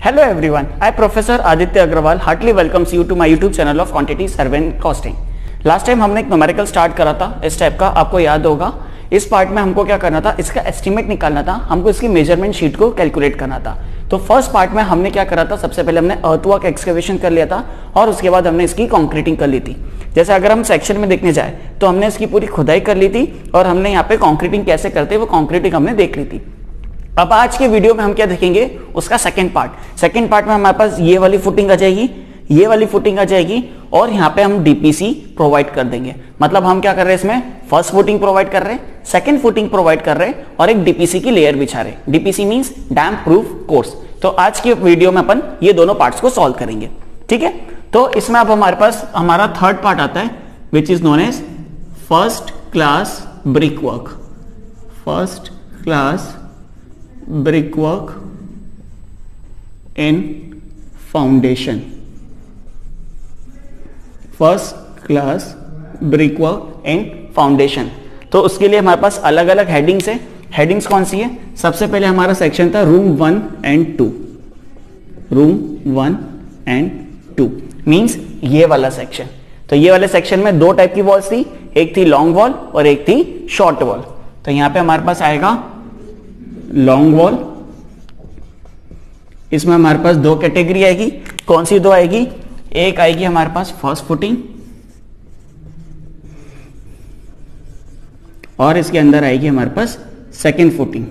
Hello everyone, I Professor Aditya Agrawal heartily welcomes you to my YouTube channel of Quantity Survey and Costing. Last time हमने एक numerical start करा था इस type का, आपको याद होगा। इस पार्ट में हमको क्या करना था, इसका एस्टिमेट निकालना था, हमको इसकी मेजरमेंट शीट को कैलकुलेट करना था। तो फर्स्ट पार्ट में हमने क्या करा था, सबसे पहले हमने अर्थवर्क एक्सकवेशन कर लिया था और उसके बाद हमने इसकी कॉन्क्रीटिंग कर ली थी। जैसे अगर हम सेक्शन में देखने जाए तो हमने इसकी पूरी खुदाई कर ली थी और हमने यहाँ पे कॉन्क्रीटिंग कैसे करते हैं वो कॉन्क्रीटिंग हमने देख ली थी। अब आज के वीडियो में हम क्या देखेंगे, उसका सेकंड पार्ट में हमारे पास ये वाली फुटिंग आ जाएगी, ये वाली फुटिंग आ जाएगी और यहाँ पे हम डीपीसी प्रोवाइड कर देंगे। मतलब हम क्या कर रहे हैं, इसमें फर्स्ट फुटिंग प्रोवाइड कर रहे हैं, सेकंड फुटिंग प्रोवाइड कर रहे हैं और एक डीपीसी की लेयर बिछा रहे हैं। DPC means dam proof course. तो आज के वीडियो में अपन ये दोनों पार्ट्स को सॉल्व करेंगे, ठीक है। तो इसमें अब हमारे पास हमारा थर्ड पार्ट आता है which is known as first class brick work. First class brickwork in foundation। First class brickwork in foundation। तो उसके लिए हमारे पास अलग अलग हेडिंग्स है। हेडिंग्स कौन सी है, सबसे पहले हमारा सेक्शन था room 1 and 2। Room 1 and 2 means ये वाला सेक्शन। तो ये वाले सेक्शन में दो टाइप की वॉल्स थी, एक थी लॉन्ग वॉल और एक थी शॉर्ट वॉल। तो यहां पे हमारे पास आएगा लॉन्ग वॉल। इसमें हमारे पास दो कैटेगरी आएगी। कौन सी दो आएगी, एक आएगी हमारे पास फर्स्ट फुटिंग और इसके अंदर आएगी हमारे पास सेकंड फुटिंग।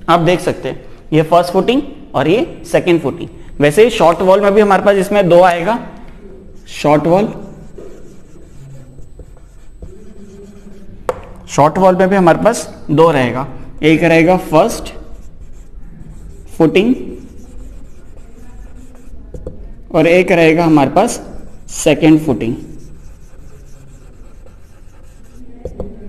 आप देख सकते हैं ये फर्स्ट फुटिंग और ये सेकंड फुटिंग। वैसे शॉर्ट वॉल में भी हमारे पास इसमें दो आएगा, शॉर्ट वॉल में भी हमारे पास दो रहेगा। एक रहेगा फर्स्ट फुटिंग और एक रहेगा हमारे पास सेकंड फुटिंग।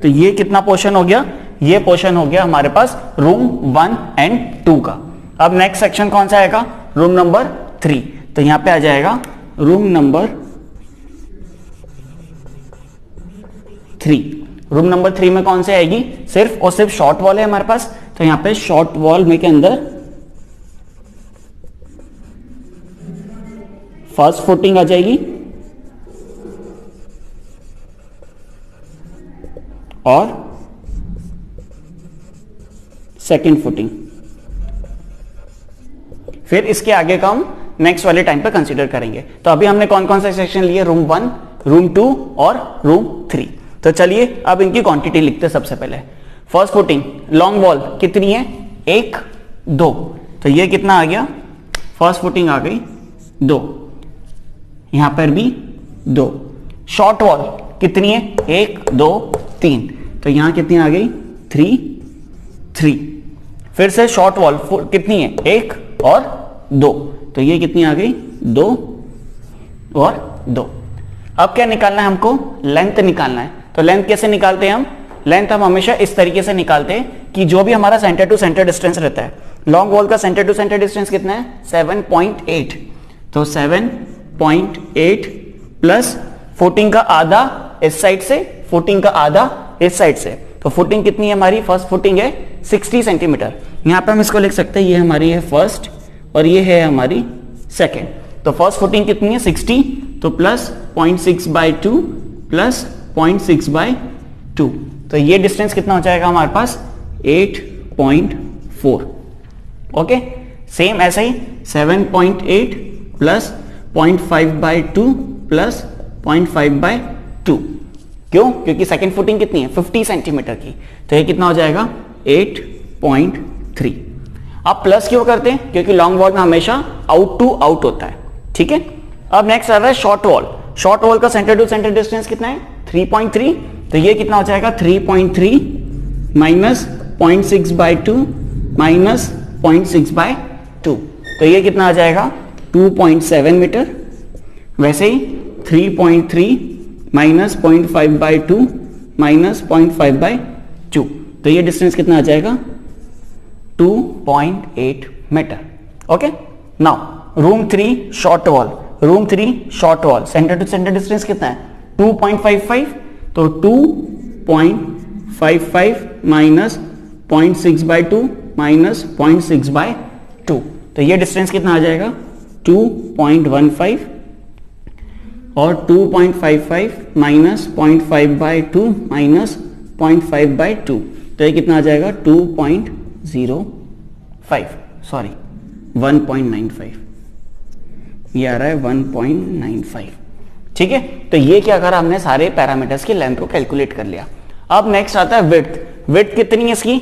तो ये कितना पोर्शन हो गया, ये पोर्शन हो गया हमारे पास रूम 1 एंड 2 का। अब नेक्स्ट सेक्शन कौन सा आएगा, रूम नंबर 3। तो यहां पे आ जाएगा रूम नंबर 3। रूम नंबर 3 में कौन से आएगी, सिर्फ और सिर्फ शॉर्ट वॉल है हमारे पास। तो यहां पे शॉर्ट वॉल में के अंदर फर्स्ट फुटिंग आ जाएगी और सेकंड फुटिंग। फिर इसके आगे का हम नेक्स्ट वाले टाइम पे कंसीडर करेंगे। तो अभी हमने कौन कौन से सेक्शन लिए, रूम 1, रूम 2 और रूम 3। तो चलिए अब इनकी क्वांटिटी लिखते हैं। सबसे पहले फर्स्ट फुटिंग लॉन्ग वॉल कितनी है, 1 2। तो ये कितना आ गया, फर्स्ट फुटिंग आ गई 2, यहां पर भी 2। शॉर्ट वॉल कितनी है, 1 2 3। तो यहां कितनी आ गई, 3 3। फिर से शॉर्ट वॉल कितनी है, 1 और 2। तो ये कितनी आ गई, 2 और 2। अब क्या निकालना है हमको, लेंथ निकालना है। तो लेंथ कैसे निकालते हैं हम, लेंथ हम हमेशा इस तरीके से निकालते हैं कि जो भी हमारा सेंटर टू सेंटर डिस्टेंस रहता है, लॉन्ग वॉल का सेंटर टू सेंटर डिस्टेंस कितना है, 7.8। तो 7.8 प्लस फुटिंग का आधा इस साइड से, फुटिंग का आधा इस साइड से। तो फुटिंग कितनी है हमारी, फर्स्ट फुटिंग है 60 सेंटीमीटर। यहां पे हम इसको लिख सकते हैं, ये हमारी है फर्स्ट और ये है हमारी सेकेंड। तो फर्स्ट फुटिंग कितनी है 60, तो प्लस 0.6/2 प्लस 0.6/2। तो ये डिस्टेंस कितना हो जाएगा हमारे पास, 8.4। ओके, सेम ऐसा ही 7.8 प्लस 0.5/2 प्लस 0.5/2। क्यों, क्योंकि सेकंड फुटिंग कितनी है 50 सेंटीमीटर की। तो ये कितना हो जाएगा 8.3। अब प्लस क्यों करते हैं, क्योंकि लॉन्ग वॉल में हमेशा आउट टू आउट होता है, ठीक है। अब नेक्स्ट आ रहा है शॉर्ट वॉल। शॉर्ट वॉल का सेंटर टू सेंटर डिस्टेंस कितना है, 3.3। तो ये कितना हो जाएगा, 3.3 माइनस 0.6/2 माइनस 0.6/2। तो ये कितना आ जाएगा, 2.7 मीटर। वैसे ही 3.3 माइनस 0.5/2 माइनस 0.5/2। तो ये डिस्टेंस कितना आ जाएगा, 2.8 metre. Okay, now room 3 short wall. Room 3 short wall centre to centre distance कितना है, 2.55। तो 2.55 माइनस 0.6/2 माइनस 0.6/2, तो ये डिस्टेंस कितना आ जाएगा 2.15 और 2.55 माइनस 0.5/2 माइनस 0.5/2, तो ये कितना आ जाएगा 2.05, सॉरी 1.95, ये आ रहा है 1.95। ठीक है, तो ये क्या करा हमने, सारे पैरामीटर्स की लेंथ को कैलकुलेट कर लिया। अब नेक्स्ट आता है विड्थ। विड्थ कितनी है इसकी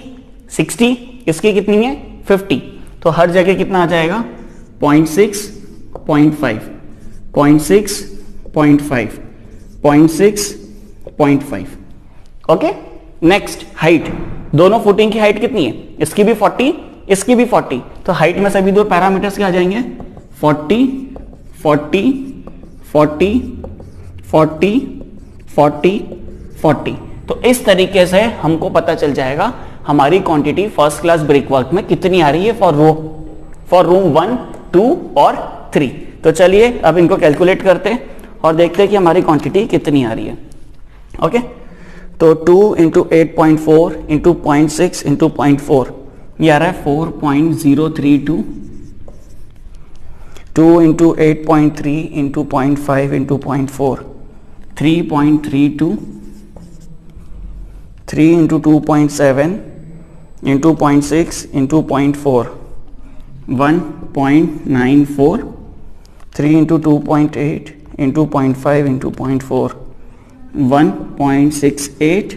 60, इसकी कितनी है 50, तो हर जगह कितना आ जाएगा 0.6, 0.5, 0.6, 0.5, 0.6, 0.5। ओके, नेक्स्ट हाइट, दोनों फुटिंग की हाइट कितनी है, इसकी भी 40, इसकी भी 40, तो हाइट में सभी दो पैरामीटर्स क्या आ जाएंगे 40, 40, 40, 40, 40, 40। तो इस तरीके से हमको पता चल जाएगा हमारी quantity first class brick work में कितनी आ रही है फॉर रूम 1, 2 और 3। तो चलिए अब इनको कैलकुलेट करते हैं और देखते हैं कि हमारी क्वांटिटी कितनी आ रही है। ओके, तो 2 इंटू 8.4 इंटू 0.6 इंटू 0.4, ये आ रहा है 4.032। 2 into 8.3 into 0.5 into 0.4, 3.32। 3 into 2.7 into 0.6 into 0.4, 1.94। 3 into 2.8 into 0.5 into 0.4, 1.68।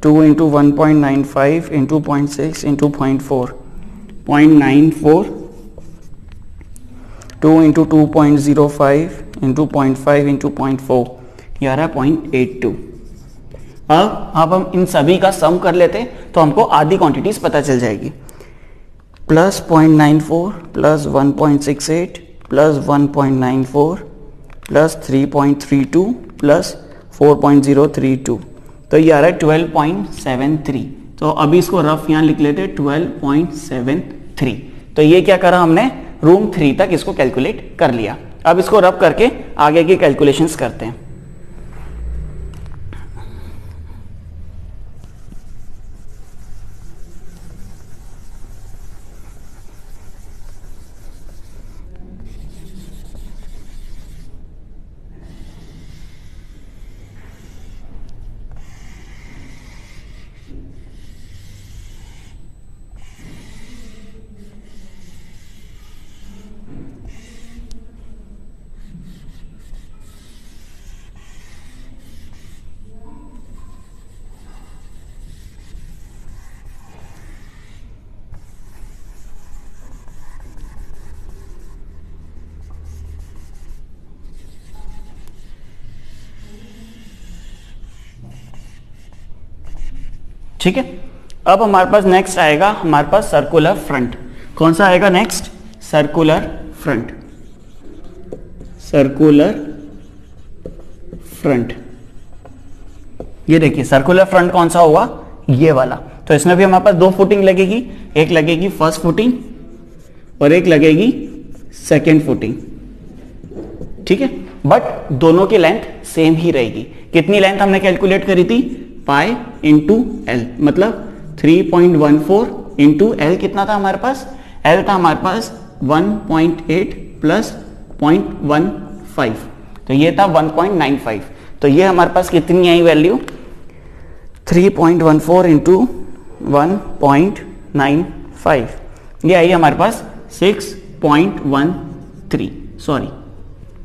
2 into 1.95 into 0.6 into 0.4, 0.94। 2 into 2.05 into 0.5 into 0.4, ये आ रहा है 0.82। अब हम इन सभी का सम कर लेते हैं तो हमको आधी क्वांटिटीज पता चल जाएगी। Plus 0.94 plus 1.68 plus 1.94 plus 3.32 plus 4.032, तो ये आ रहा है 12.73। तो अभी इसको रफ यहां लिख लेते हैं 12.73। तो ये क्या करा हमने, रूम 3 तक इसको कैलकुलेट कर लिया। अब इसको रफ करके आगे की कैलकुलेशंस करते हैं। ठीक है, अब हमारे पास नेक्स्ट आएगा हमारे पास सर्कुलर फ्रंट। कौन सा आएगा next, circular front. Circular front, ये देखिए सर्कुलर फ्रंट कौन सा होगा, ये वाला। तो इसमें भी हमारे पास दो फुटिंग लगेगी, एक लगेगी फर्स्ट फुटिंग और एक लगेगी सेकेंड फुटिंग। ठीक है, बट दोनों की लेंथ सेम ही रहेगी। कितनी लेंथ हमने कैलकुलेट करी थी, पाई इंटू एल, मतलब 3.14 इंटू एल कितना था हमारे पास, एल था हमारे पास 1.8 प्लस 0.15, तो ये था 1.95। तो ये हमारे पास कितनी आई वैल्यू, 3.14 इंटू 1.95, ये आई हमारे पास 6.13, सॉरी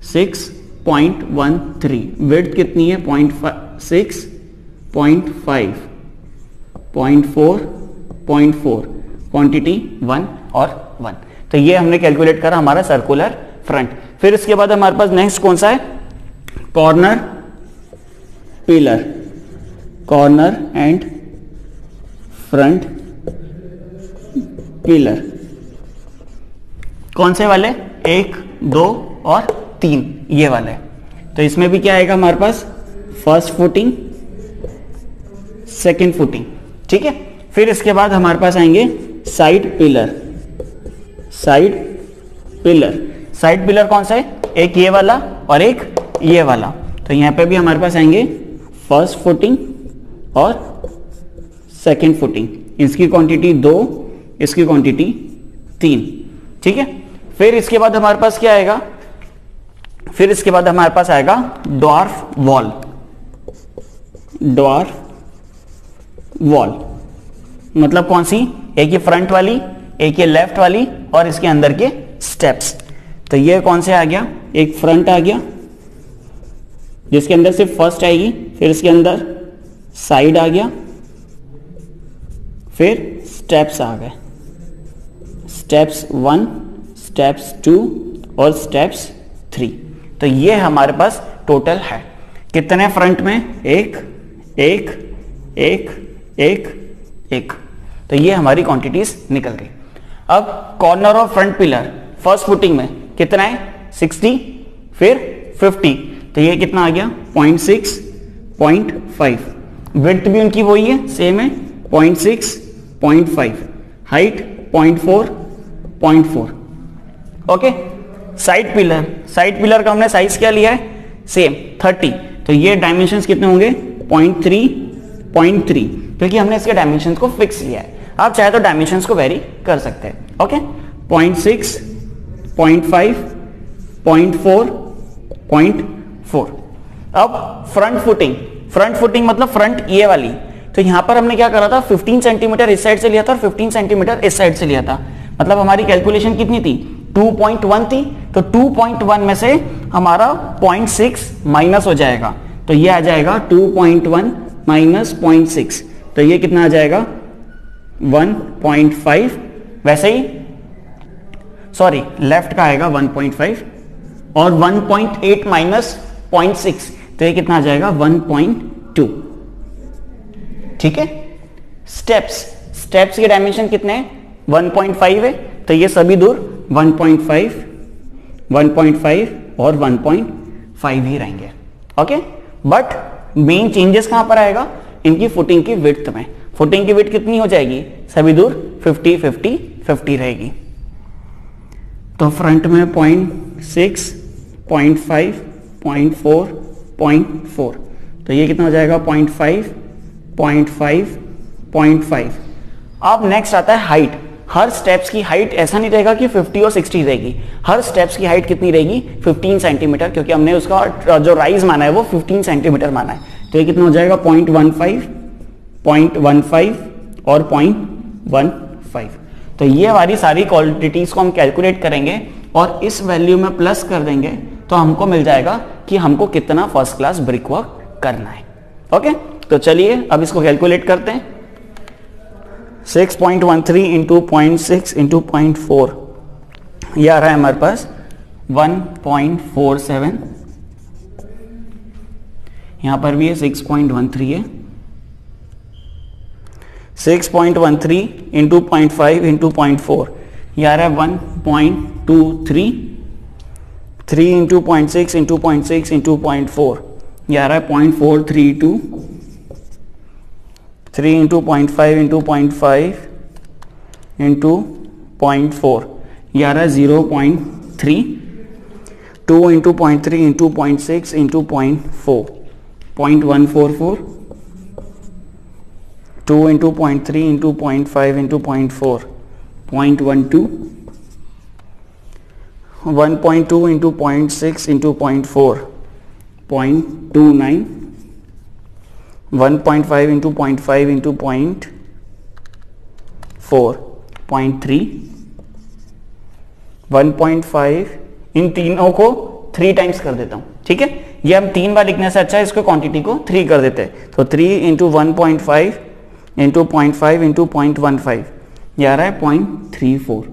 6.13। विड्थ कितनी है 0.6, 0.5, 0.4, 0.4, क्वांटिटी 1 और 1। तो ये हमने कैलकुलेट करा हमारा सर्कुलर फ्रंट। फिर इसके बाद हमारे पास नेक्स्ट कौन सा है, corner pillar, corner and front pillar. कौन से वाले, 1, 2 और 3, ये वाले। तो इसमें भी क्या आएगा हमारे पास, फर्स्ट फुटिंग, सेकेंड फुटिंग। ठीक है, फिर इसके बाद हमारे पास आएंगे side pillar. Side pillar, side pillar कौन सा है, एक ये वाला और एक ये वाला। तो यहां पे भी हमारे पास आएंगे फर्स्ट फुटिंग और सेकेंड फुटिंग, इसकी क्वांटिटी 2, इसकी क्वांटिटी 3, ठीक है। फिर इसके बाद हमारे पास क्या आएगा, फिर इसके बाद हमारे पास आएगा ड्वार्फ वॉल। ड्वार्फ वॉल मतलब कौन सी, एक ये फ्रंट वाली, एक ये लेफ्ट वाली और इसके अंदर के स्टेप्स। तो ये कौन से आ गया, एक फ्रंट आ गया जिसके अंदर सिर्फ फर्स्ट आएगी, फिर इसके अंदर साइड आ गया, फिर स्टेप्स आ गए, स्टेप्स 1, स्टेप्स 2 और स्टेप्स 3। तो ये हमारे पास टोटल है कितने फ्रंट में, एक एक एक एक एक। तो ये हमारी क्वांटिटीज निकल गई। अब corner of front pillar first footing में कितना है 60, फिर 50, तो ये कितना आ गया 0.6, 0.5। विड्थ भी उनकी वही है, सेम है 0.6, 0.5, हाइट 0.4, 0.4। ओके, साइड पिलर का हमने साइज क्या लिया है, सेम 30, तो ये डायमेंशंस कितने होंगे 0.3, 0.3, क्योंकि हमने इसके डायमेंशंस को फिक्स लिया है। आप चाहे तो डायमेंशंस को वेरी कर सकते हैं। ओके, 0.6, 0.5, 0.4, 0.4। अब फ्रंट फुटिंग मतलब फ्रंट ये वाली, तो यहां पर हमने क्या करा था 15 सेंटीमीटर इस साइड से लिया था और 15 सेंटीमीटर इस साइड से लिया था। मतलब हमारी कैलकुलेशन कितनी थी 2.1 थी, तो 2.1 में से हमारा 0.6 माइनस हो जाएगा, तो ये आ जाएगा 2.1 माइनस 0.6, तो ये कितना आ जाएगा 1.5। वैसे ही सॉरी लेफ्ट का आएगा 1.5 और 1.8 माइनस 0.6, तो ये कितना आ जाएगा 1.2। ठीक है, स्टेप्स के डायमेंशन कितने हैं 1.5 है, तो ये सभी दूर 1.5, 1.5 और 1.5 ही रहेंगे। ओके, बट मेन चेंजेस कहां पर आएगा, इनकी फुटिंग की विड्थ में। फुटिंग की विड्थ कितनी हो जाएगी, सभी दूर 50, 50, 50 रहेगी। तो फ्रंट में 0.6, 0.5, 0.4, 0.4, तो ये कितना हो जाएगा 0.5, 0.5, 0.5। अब नेक्स्ट आता है हाइट। हर स्टेप्स की हाइट ऐसा नहीं रहेगा कि 50 और 60 रहेगी, हर स्टेप्स की हाइट कितनी रहेगी 15 सेंटीमीटर, क्योंकि हमने उसका जो राइज माना है वो 15 सेंटीमीटर माना है। तो ये कितना हो जाएगा 0.15, 0.15 और 0.15। तो ये वाली सारी क्वांटिटीज को हम कैलकुलेट करेंगे और इस वैल्यू में प्लस कर देंगे, तो हमको मिल जाएगा कि हमको कितना फर्स्ट क्लास ब्रिक वर्क करना है। ओके, तो चलिए अब इसको कैलकुलेट करते हैं। 6.13 इंटू 0.6 इंटू 0.4, ये आ रहा है हमारे पास 1.47। यहां पर भी है 6.13 है, 6.13 इंटू 0.5 इंटू 0.4, ये आ रहा है 1.23। 3 इंटू 0.6 इंटू 0.6 इंटू 0.4, ये आ रहा है 0.432। 3 इंटू 0.5 इंटू 0.5 इंटू 0.4, ये आ रहा है 0.3। 2 into 0.3 into 0.6 into 0.4, 0.144। 2 into 0.3 into 0.5 into 0.4, 0.12। 1.2 into 0.6 into 0.4, 0.29। 1.5 into 0.5 into 0.4, 0.3। 1.5, इन तीनों को 3 टाइम्स कर देता हूं, ठीक है। ये हम 3 बार लिखने से अच्छा है इसको क्वांटिटी को 3 कर देते हैं, तो 3 इंटू 1.5 इंटू 0.5 इंटू 0.15, ये आ रहा है 0.34।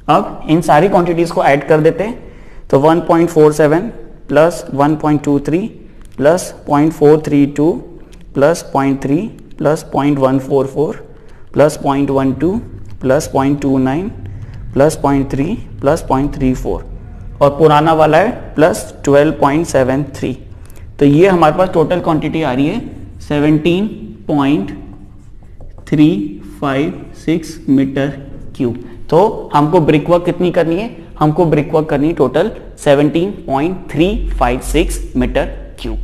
अब इन सारी क्वांटिटीज को ऐड कर देते हैं, तो 1.47 plus 1.23 plus 0.432 plus 0.3 plus 0.144 plus 0.12 plus 0.29 plus 0.3 plus 0.34 और पुराना वाला है प्लस 12.73। तो ये हमारे पास टोटल क्वांटिटी आ रही है 17.356 मीटर क्यूब। तो हमको ब्रिक वर्क कितनी करनी है, हमको ब्रिक वर्क करनी है total 17.356 metre cube.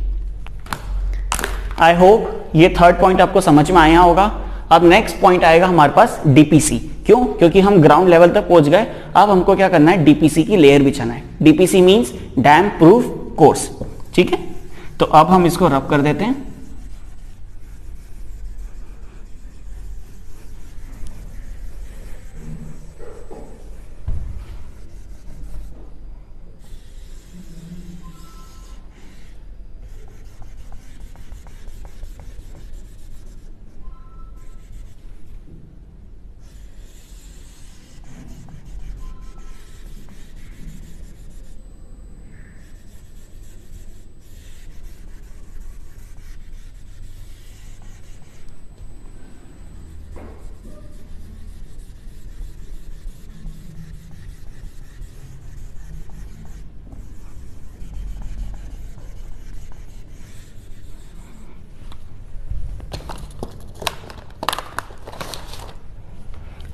I hope ये थर्ड पॉइंट आपको समझ में आया होगा। अब नेक्स्ट पॉइंट आएगा हमारे पास डीपीसी। क्यों? क्योंकि हम ग्राउंड लेवल तक पहुंच गए, अब हमको क्या करना है, डीपीसी की लेयर बिछाना है। DPC means dam proof course. ठीक है, तो अब हम इसको रब कर देते हैं।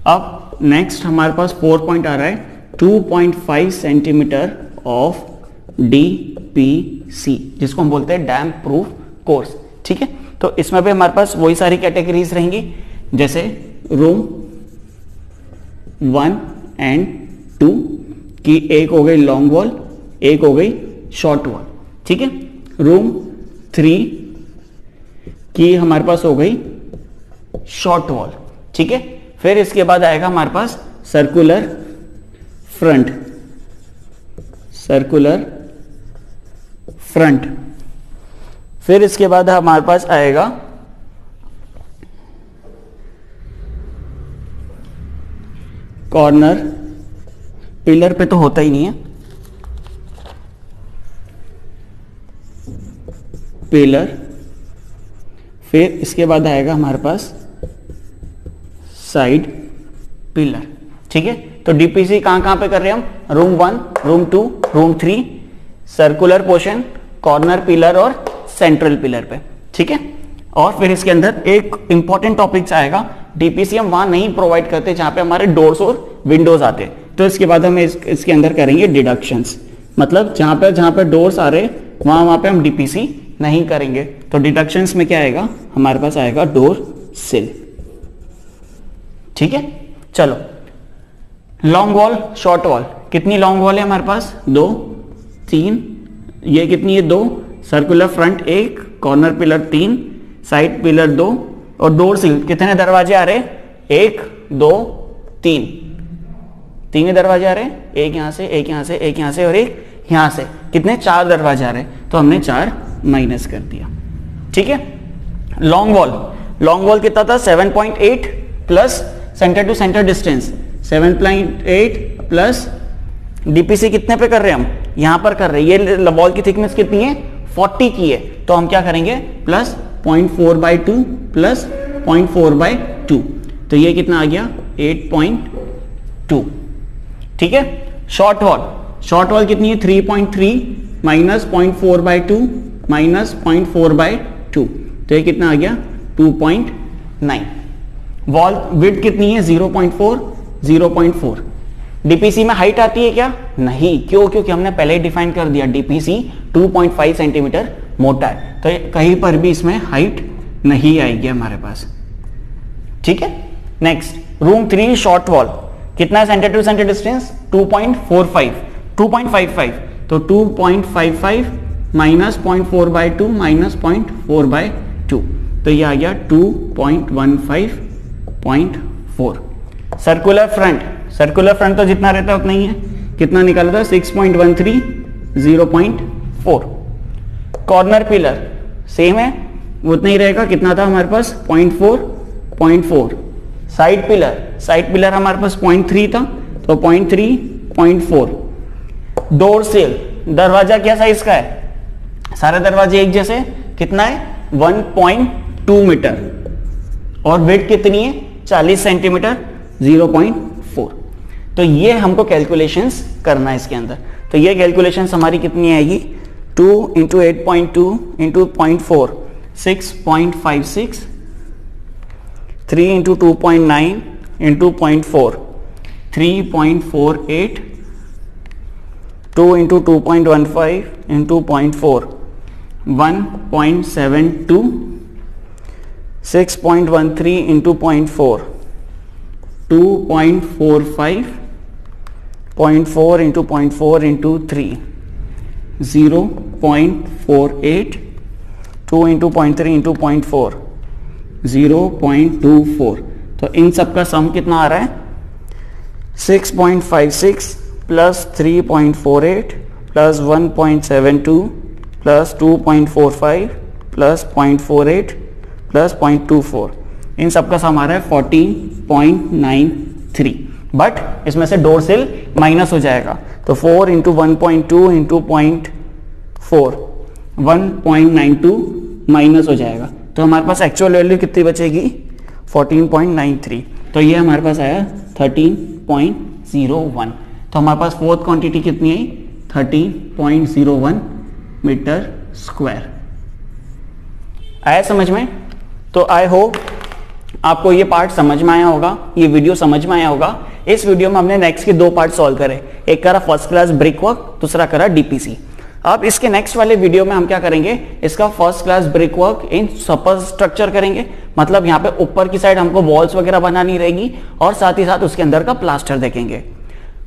अब नेक्स्ट हमारे पास 4 पॉइंट आ रहा है 2.5 सेंटीमीटर ऑफ डीपीसी, जिसको हम बोलते हैं डैम प्रूफ कोर्स। ठीक है, तो इसमें भी हमारे पास वही सारी कैटेगरीज रहेंगी, जैसे रूम 1 एंड 2 की एक हो गई लॉन्ग वॉल, एक हो गई शॉर्ट वॉल। ठीक है, रूम 3 की हमारे पास हो गई शॉर्ट वॉल। ठीक है, फिर इसके बाद आएगा हमारे पास सर्कुलर फ्रंट, सर्कुलर फ्रंट। फिर इसके बाद हमारे पास आएगा कॉर्नर, पिलर पे तो होता ही नहीं है, पिलर। फिर इसके बाद आएगा हमारे पास साइड पिलर। ठीक है, तो डीपीसी कहां पे कर रहे हैं हम, room 1, room 2, room 3, circular portion, corner pillar और सेंट्रल पिलर पे। ठीक है, और फिर इसके अंदर एक इंपॉर्टेंट टॉपिक्स आएगा, डीपीसी हम वहां नहीं प्रोवाइड करते जहां पे हमारे डोर्स और विंडोज आते हैं, तो इसके बाद हम इसके अंदर करेंगे डिडक्शंस। मतलब जहां पे डोर्स आ रहे वहां पे हम डीपीसी नहीं करेंगे। तो डिडक्शंस में क्या आएगा, हमारे पास आएगा डोर सिल। ठीक है, चलो लॉन्ग वॉल, शॉर्ट वॉल, कितनी लॉन्ग वॉल है हमारे पास, 2, 3, ये कितनी है 2, circular front 1, corner pillar 3, side pillar 2 और डोर सिल कितने दरवाजे आ रहे, 1, 2, 3, 3 ही दरवाजे आ रहे हैं, एक यहां से, एक यहां से, एक यहां से और एक यहां से, कितने 4 दरवाजे आ रहे हैं, तो हमने 4 माइनस कर दिया। ठीक है, लॉन्ग वॉल, लॉन्ग वॉल कितना था, 7.8 plus centre to centre distance 7.8 plus DPC कितने पे कर रहे हैं हम, यहां पर कर रहे हैं। ये वॉल की थिकनेस कितनी है, 40 की है, तो हम क्या करेंगे, प्लस 0.4/2 प्लस 0.4/2, तो ये कितना आ गया 8.2। ठीक है, शॉर्ट वॉल, शॉर्ट वॉल कितनी है 3.3 माइनस 0.4/2 माइनस 0.4/2, तो ये कितना आ गया 2.9। वॉल विड्थ कितनी है 0.4, 0.4। डीपीसी में हाइट आती है क्या, नहीं, क्यों, क्योंकि हमने पहले ही डिफाइन कर दिया डीपीसी 2.5 सेंटीमीटर मोटा है, तो कहीं पर भी इसमें हाइट नहीं आएगी हमारे पास। ठीक है, नेक्स्ट रूम 3 शॉर्ट वॉल, कितना सेंटर टू सेंटर डिस्टेंस 2.45, 2.55, तो 2.55 माइनस 0.4/2 माइनस 0.4/2, तो ये आ गया 2.15.4। सर्कुलर फ्रंट, सर्कुलर फ्रंट तो जितना रहता है उतना ही है, कितना निकाला था 6.13, 0.4। कॉर्नर पिलर सेम है, उतना ही रहेगा, कितना था हमारे पास 0.4। साइड पिलर, साइड पिलर हमारे पास 0.3 था, तो 0.3, 0.4। डोर सिल, दरवाजा क्या साइज का है, सारे दरवाजे एक जैसे, कितना है 1.2 मीटर और विड्थ कितनी है 40 सेंटीमीटर, 0.4। तो ये हमको कैलकुलेशंस करना है इसके अंदर। तो ये कैलकुलेशंस हमारी कितनी आएगी, 2 into 8.2 into 0.4 6.56, 3 into 2.9 into 0.4 3.48, 2 into 2.15 into 0.4 1.72, 6.13 into 0.4, 2.45, 0.4 into 0.4 into 3, 0.48, 2 into 0.3 into 0.4, 0.24। तो इन सब का सम कितना आ रहा है? 6.56 plus 3.48 plus 1.72 plus 2.45 plus 0.48 plus 0.24। इन सब का सम आ रहा है 14.93। बट इसमें से डोर्सल माइनस हो जाएगा, तो 4 इंटू 1.2 इंटू 0.4, 1.92 माइनस हो जाएगा। तो हमारे पास एक्चुअल वैल्यू कितनी बचेगी? 14.93। तो ये हमारे पास आया 13.01। तो हमारे पास फोर्थ क्वांटिटी कितनी आई? 13.01 मीटर स्क्वायर। आया समझ में? तो आई होप आपको ये पार्ट समझ में आया होगा, ये वीडियो समझ में आया होगा। इस वीडियो में हमने नेक्स्ट के 2 पार्ट सॉल्व करे, एक करा फर्स्ट क्लास ब्रिक वर्क, दूसरा करा डीपीसी। अब इसके नेक्स्ट वाले वीडियो में हम क्या करेंगे, इसका first class brick work in super structure करेंगे। मतलब यहाँ पे ऊपर की साइड हमको वॉल्स वगैरह बनानी रहेगी और साथ ही साथ उसके अंदर का प्लास्टर देखेंगे।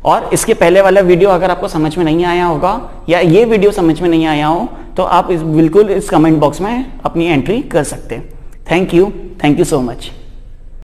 और इसके पहले वाला वीडियो अगर आपको समझ में नहीं आया होगा या ये वीडियो समझ में नहीं आया हो तो आप बिल्कुल इस कमेंट बॉक्स में अपनी एंट्री कर सकते हैं। Thank you so much.